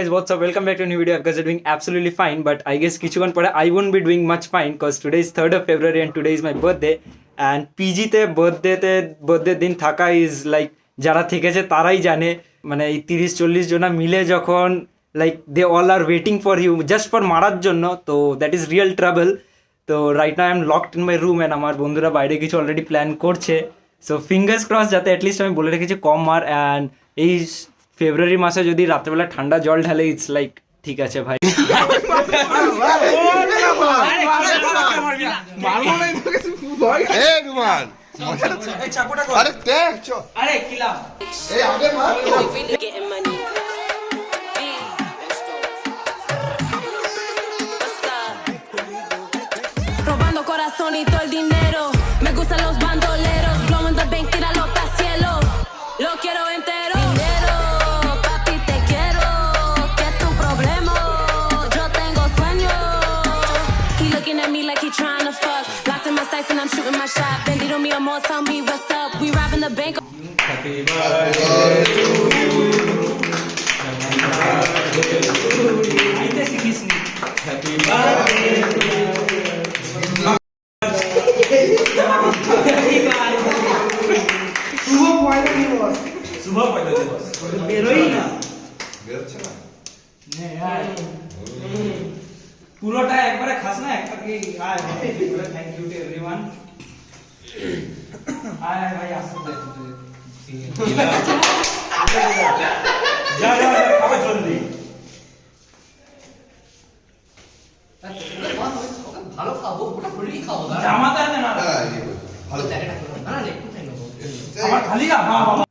guys, what's up? Welcome back to a new video. You guys are doing absolutely fine, but I guess কিছুক্ষণ পরে I won't be doing much fine because today is 3rd of February and today is my birthday. And PG তে birthday দিন থাকা is like যারা থেকেছে তারাই জানে, মানে এই 30-40 জনা মিলে যখন like they all are waiting for you just for মারার জন্য, তো that is real trouble. তো right now I am locked in my room and আমার বন্ধুরা বাইরে কিছু অলরেডি প্ল্যান করছে, সো ফিঙ্গার্স ক্রস যাতে অ্যাটলিস্ট আমি বলে রেখেছি কম মার। অ্যান্ড এই ফেব্রুয়ারি মাসে যদি রাত্রেবেলা ঠান্ডা জল ঢালে ইটস লাইক ঠিক আছে ভাই। Robando corazón y todo el dinero. Me gustan los bandoleros. Blow in the bank, tíralo pa' cielo. Lo quiero entero. Dinero, papi, te quiero. ¿Qué es tu problema? Yo tengo sueño. He looking at me like he trying to fuck. Locked in my sights and I'm shooting my shot. Bendito mi amor, tell me what's up. We robbing the bank. Happy birthday to you. Happy birthday to you. Happy birthday to you. শুভ পয়লা দিবস বেরোই না, বেরোচ্ছে না পুরোটা একবারে খাস না, একবারে আয় থ্যাংক ইউ টু এভরিওয়ান। আয় ভাই আসতে যা যা খাবে জলদি। ভালো খাবো, ওটা ফ্রি খাবো না, জামাতে আছে না ভালো জায়গাটা না না একটু খাই নেবো আমার খালি না বাবা।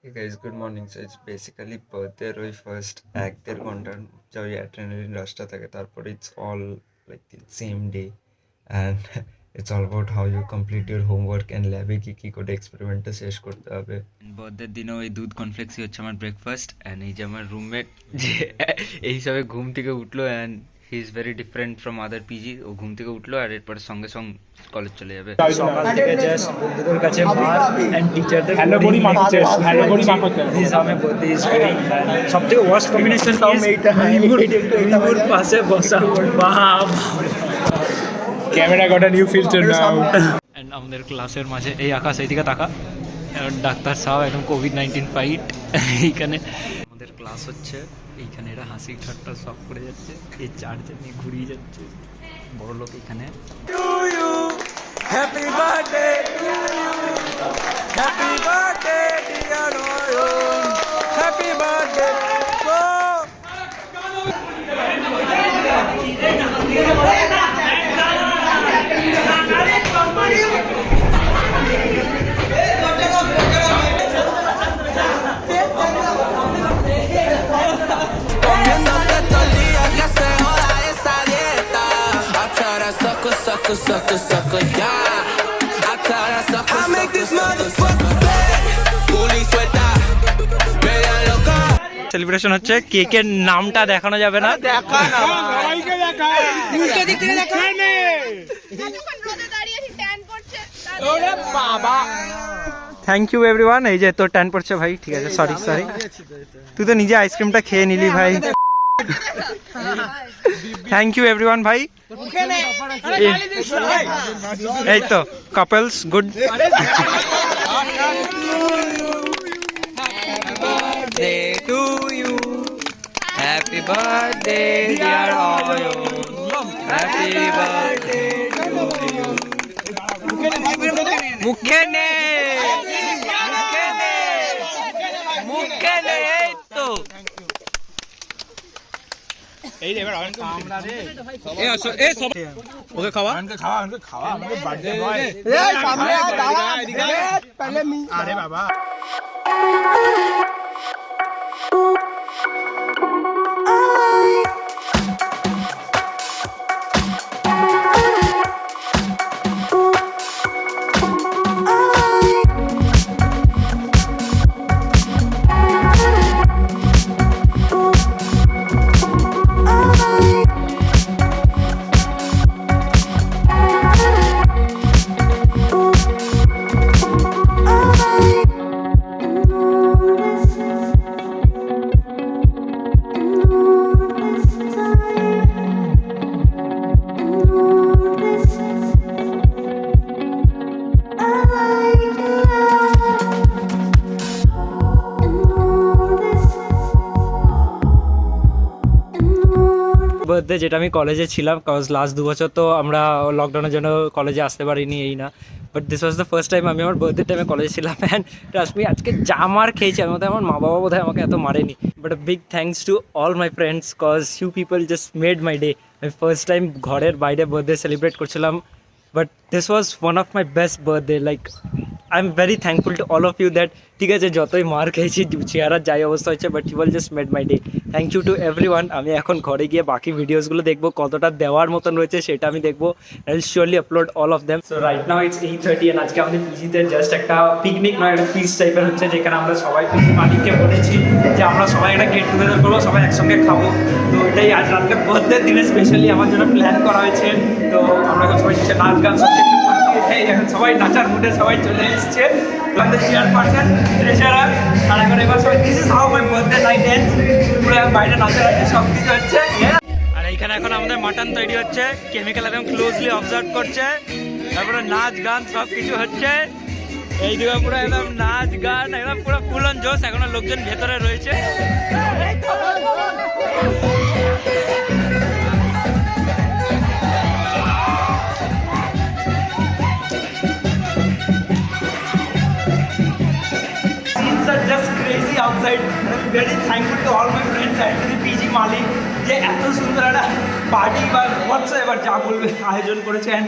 Hey guys, good morning. So it's basically birthday ওই ফার্স্ট 1-1.5 ঘন্টা যে অ্যাড্রেনালিন রাশটা থাকে, তারপরে it's all like the same day and it's all about how you complete your homework and ল্যাবে কি করে এক্সপেরিমেন্টটা শেষ করতে হবে। বার্থডের দিনেও এই দুধ কর্নফ্লেক্সই হচ্ছে আমার ব্রেকফাস্ট। অ্যান্ড এই যে আমার রুমমেট যে এই হিসাবে ঘুম থেকে উঠলো, and he is very different from other PG. ও ঘুম থেকে উঠলো আর এরপরে সঙ্গে কলেজ চলে যাবে। সকাল থেকে জাস্ট বন্ধুদের কাছে মার এন্ড টিচারদের হ্যালো বডি মারতে হ্যালো বডি মারতে this how my birthday is going. সবথেকে ওয়ার্স্ট কম্বিনেশন তাও এইটা রিমুর পাশে বসা বাপ। Camera got a new filter now. And আমাদের ক্লাসের মাঝে এই আকাশ এইদিকে তাকা, ডাক্তার সাহেব একদম কোভিড-19 ফাইট এইখানে আমাদের ক্লাস হচ্ছে। এইখানে এরা হাসি ঠাট্টা সব করে যাচ্ছে, এই চারজন নিয়ে ঘুরিয়ে যাচ্ছে বড় লোক এখানে। Happy birthday to you, happy birthday dear Ayan, happy birthday গো। Sucker, yeah. I tell that sucker, I make this motherfucker bad. Bully suelta, media loca. Celebration হচ্ছে, কেকের নামটা দেখানো যাবে না, দেখা না সবাইকে দেখা, উল্টো দিক থেকে দেখা নে। যখন রোদে দাঁড়িয়ে আছি ট্যান করছে, ওরে বাবা, থ্যাংক ইউ এভরিওয়ান। এই যে তোর ট্যান পড়ছে ভাই, ঠিক আছে, সরি তুই তো নিজে আইসক্রিমটা খেয়ে নিলি ভাই। থ্যাংক ইউ এভরিওয়ান ভাই। এই তো couples good. Birthday to you, happy birthday dear Oyun, happy birthday to you. মুখে নে এই তো এই রে এবার অয়নকে আমরা রে এই আসো এই সব ওকে খাওয়া আমাকে খাওয়া আমাকে বার্থডে বয় এই সামনে আ দাঁড়া এদিকে पहले मी আরে বাবা। Notice বার্থডে যেটা আমি কলেজে ছিলাম, কজ লাস্ট 2 বছর তো আমরা লকডাউনের জন্য কলেজে আসতে পারিনি এই না, but this was the first time আমি আমার বার্থডে টাইমে কলেজে ছিলাম। অ্যান্ড ট্রাস্ট মি আজকে যা মার খেয়েছি আমি বোধহয় আমার মা বাবা বোধহয় আমাকে এত মারেনি, but a big thanks to all my friends cause you people just made my day. আমি ফার্স্ট টাইম ঘরের বাইরে বার্থডে সেলিব্রেট করছিলাম, but this was one of my best birthday. Like I am very thankful to all of you that ঠিক আছে যতই মার খেয়েছি চেহারার যাই অবস্থা হয়েছে, but you will just made my day. Thank you to every one. আমি এখন ঘরে গিয়ে বাকি ভিডিওসগুলো দেখবো, কতটা দেওয়ার মতন রয়েছে সেটা আমি দেখবো। I will surely upload all of them. So right now it's 8:30 and আজকে আমাদের পিজিতে জাস্ট একটা পিকনিক নয়, একটা ফিস্ট টাইপের হচ্ছে, যেখানে আমরা সবাই মালিককে বলেছি যে আমরা সবাই একটা গেট টুগেদার করবো, সবাই একসঙ্গে খাবো। তো এটাই আজ রাতকে বার্থডে দিনে স্পেশালি আমার জন্য প্ল্যান করা হয়েছে। তো আমরা এখন সবাই নাচ গান সব কিছু করছি, এখন সবাই নাচার মুডে সবাই চলে এসছে। আমাদের চেয়ারপারসন ট্রেজারার আর এখন এবার সবাই this is how my birthday night ends. পুরো বাইরে নাচা আছে, সব কিছু হচ্ছে। আর এইখানে এখন আমাদের মাটন তৈরি হচ্ছে, কেমিক্যাল একদম ক্লোজলি অবজার্ভ করছে, তারপরে নাচ গান সব কিছু হচ্ছে। এইদিকে পুরো একদম নাচ গান একদম পুরো ফুল অন জোশ। এখনো লোকজন ভেতরে রয়েছে। Just crazy outside. I'm very thankful to all my friends and to the PG Malik যে এত সুন্দর একটা পার্টি বা হোয়াটসঅ্যাভার যা বলবে আয়োজন করেছেন।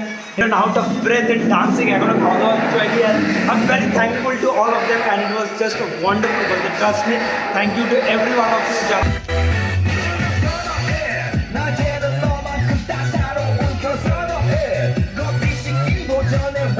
Out of breath and dancing, এখনো খাওয়া দাওয়া কিছু হয়নি। I am very thankful to all of them and it was just a wonderful birthday. Trust me, thank you to every one of you.